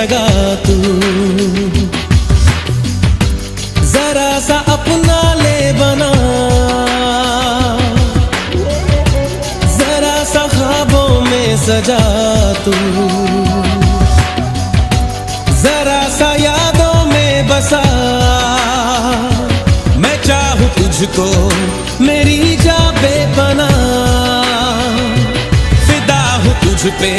जगा तू। जरा सा अपना ले बना, जरा सा ख्वाबों में सजा तू। जरा सा यादों में बसा, मैं चाहूं तुझको मेरी जा बेपनाह। फिदा हूं तुझ पे